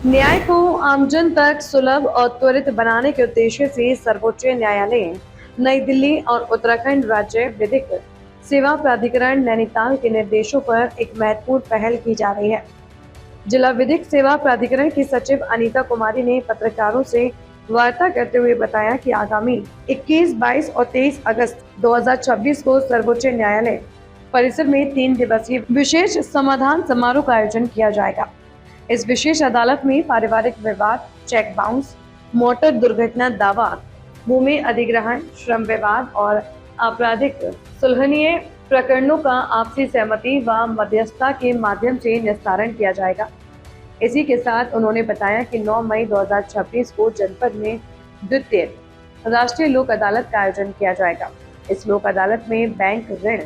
न्याय को आमजन तक सुलभ और त्वरित बनाने के उद्देश्य से सर्वोच्च न्यायालय नई दिल्ली और उत्तराखंड राज्य विधिक सेवा प्राधिकरण नैनीताल के निर्देशों पर एक महत्वपूर्ण पहल की जा रही है। जिला विधिक सेवा प्राधिकरण की सचिव अनीता कुमारी ने पत्रकारों से वार्ता करते हुए बताया कि आगामी 21, 22 और 23 अगस्त 2026 को सर्वोच्च न्यायालय परिसर में 3 दिवसीय विशेष समाधान समारोह का आयोजन किया जाएगा। इस विशेष अदालत में पारिवारिक विवाद, चेक बाउंस, मोटर दुर्घटना दावा, भूमि अधिग्रहण, श्रम विवाद और आपराधिक सुलहनीय प्रकरणों का आपसी सहमति व मध्यस्थता के माध्यम से निस्तारण किया जाएगा। इसी के साथ उन्होंने बताया कि 9 मई 2026 को जनपद में द्वितीय राष्ट्रीय लोक अदालत का आयोजन किया जाएगा। इस लोक अदालत में बैंक ऋण,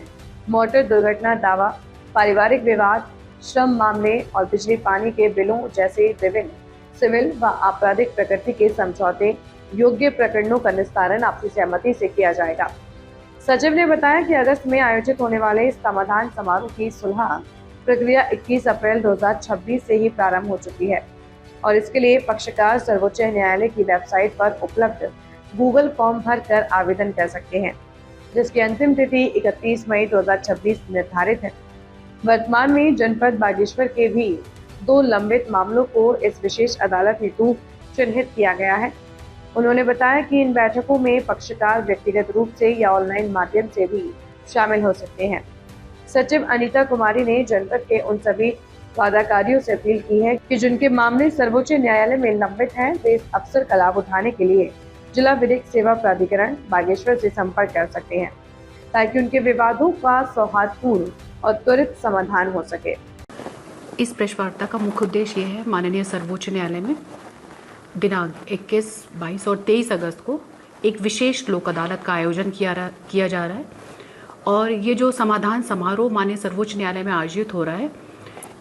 मोटर दुर्घटना दावा, पारिवारिक विवाद, श्रम मामले और बिजली पानी के बिलों जैसे विभिन्न सिविल व आपराधिक प्रकृति के समझौते योग्य प्रकरणों का निस्तारण आपसी सहमति से किया जाएगा। सचिव ने बताया कि अगस्त में आयोजित होने वाले इस समाधान समारोह की सुलह प्रक्रिया 21 अप्रैल 2026 से ही प्रारंभ हो चुकी है और इसके लिए पक्षकार सर्वोच्च न्यायालय की वेबसाइट पर उपलब्ध गूगल फॉर्म भरकर आवेदन कर सकते हैं, जिसकी अंतिम तिथि 31 मई 2026 निर्धारित है। वर्तमान में जनपद बागेश्वर के भी 2 लंबित मामलों को इस विशेष अदालत हेतु चिन्हित किया गया है। उन्होंने बताया कि इन बैठकों में पक्षकार व्यक्तिगत रूप से या ऑनलाइन माध्यम से भी शामिल हो सकते हैं। सचिव अनीता कुमारी ने जनपद के उन सभी वादाकारियों से अपील की है कि जिनके मामले सर्वोच्च न्यायालय में लंबित हैं, वे इस अवसर का लाभ उठाने के लिए जिला विधिक सेवा प्राधिकरण बागेश्वर से संपर्क कर सकते हैं, ताकि उनके विवादों का सौहार्दपूर्ण और त्वरित समाधान हो सके। इस प्रेस वार्ता का मुख्य उद्देश्य यह है, माननीय सर्वोच्च न्यायालय में दिनांक 21, 22 और 23 अगस्त को एक विशेष लोक अदालत का आयोजन किया जा रहा है और ये जो समाधान समारोह माननीय सर्वोच्च न्यायालय में आयोजित हो रहा है,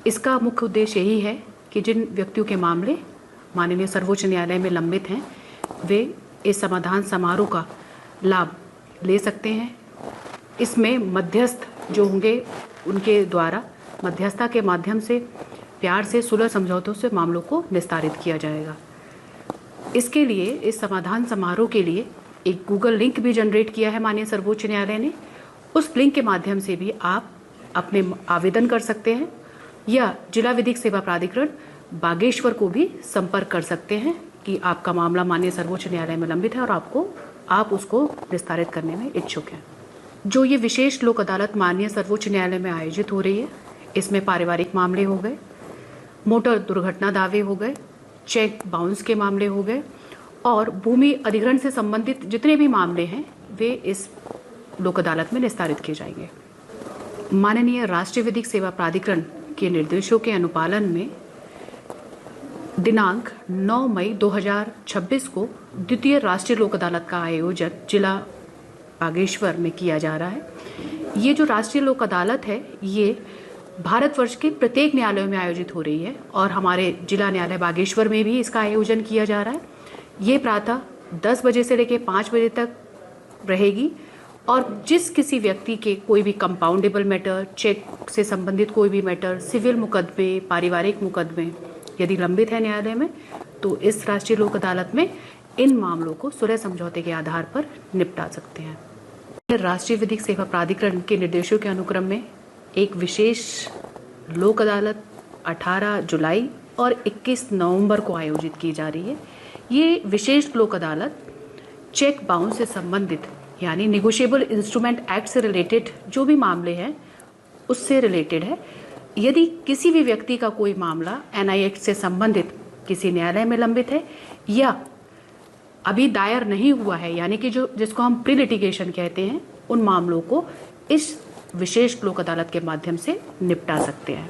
इसका मुख्य उद्देश्य यही है कि जिन व्यक्तियों के मामले माननीय सर्वोच्च न्यायालय में लंबित हैं, वे इस समाधान समारोह का लाभ ले सकते हैं। इसमें मध्यस्थ जो होंगे, उनके द्वारा मध्यस्थता के माध्यम से प्यार से सुलह समझौतों से मामलों को निस्तारित किया जाएगा। इसके लिए, इस समाधान समारोह के लिए एक गूगल लिंक भी जनरेट किया है माननीय सर्वोच्च न्यायालय ने। उस लिंक के माध्यम से भी आप अपने आवेदन कर सकते हैं या जिला विधिक सेवा प्राधिकरण बागेश्वर को भी संपर्क कर सकते हैं कि आपका मामला माननीय सर्वोच्च न्यायालय में लंबित है और आप उसको निस्तारित करने में इच्छुक हैं। जो ये विशेष लोक अदालत माननीय सर्वोच्च न्यायालय में आयोजित हो रही है, इसमें पारिवारिक मामले हो गए, मोटर दुर्घटना दावे हो गए, चेक बाउंस के मामले हो गए और भूमि अधिग्रहण से संबंधित जितने भी मामले हैं, वे इस लोक अदालत में निस्तारित किए जाएंगे। माननीय राष्ट्रीय विधिक सेवा प्राधिकरण के निर्देशों के अनुपालन में दिनांक 9 मई 2026 को द्वितीय राष्ट्रीय लोक अदालत का आयोजन जिला बागेश्वर में किया जा रहा है। ये जो राष्ट्रीय लोक अदालत है, ये भारतवर्ष के प्रत्येक न्यायालयों में आयोजित हो रही है और हमारे जिला न्यायालय बागेश्वर में भी इसका आयोजन किया जा रहा है। ये प्रातः 10 बजे से लेकर 5 बजे तक रहेगी और जिस किसी व्यक्ति के कोई भी कंपाउंडेबल मैटर, चेक से संबंधित कोई भी मैटर, सिविल मुकदमे, पारिवारिक मुकदमे यदि लंबित है न्यायालय में, तो इस राष्ट्रीय लोक अदालत में इन मामलों को सुलह समझौते के आधार पर निपटा सकते हैं। राष्ट्रीय विधिक सेवा प्राधिकरण के निर्देशों के अनुक्रम में एक विशेष लोक अदालत 18 जुलाई और 21 नवंबर को आयोजित की जा रही है। ये विशेष लोक अदालत चेक बाउंस से संबंधित यानी निगोशिएबल इंस्ट्रूमेंट एक्ट से रिलेटेड जो भी मामले हैं, उससे रिलेटेड है। यदि किसी भी व्यक्ति का कोई मामला एनआई एक्ट से संबंधित किसी न्यायालय में लंबित है या अभी दायर नहीं हुआ है, यानी कि जिसको हम प्री लिटिगेशन कहते हैं, उन मामलों को इस विशेष लोक अदालत के माध्यम से निपटा सकते हैं।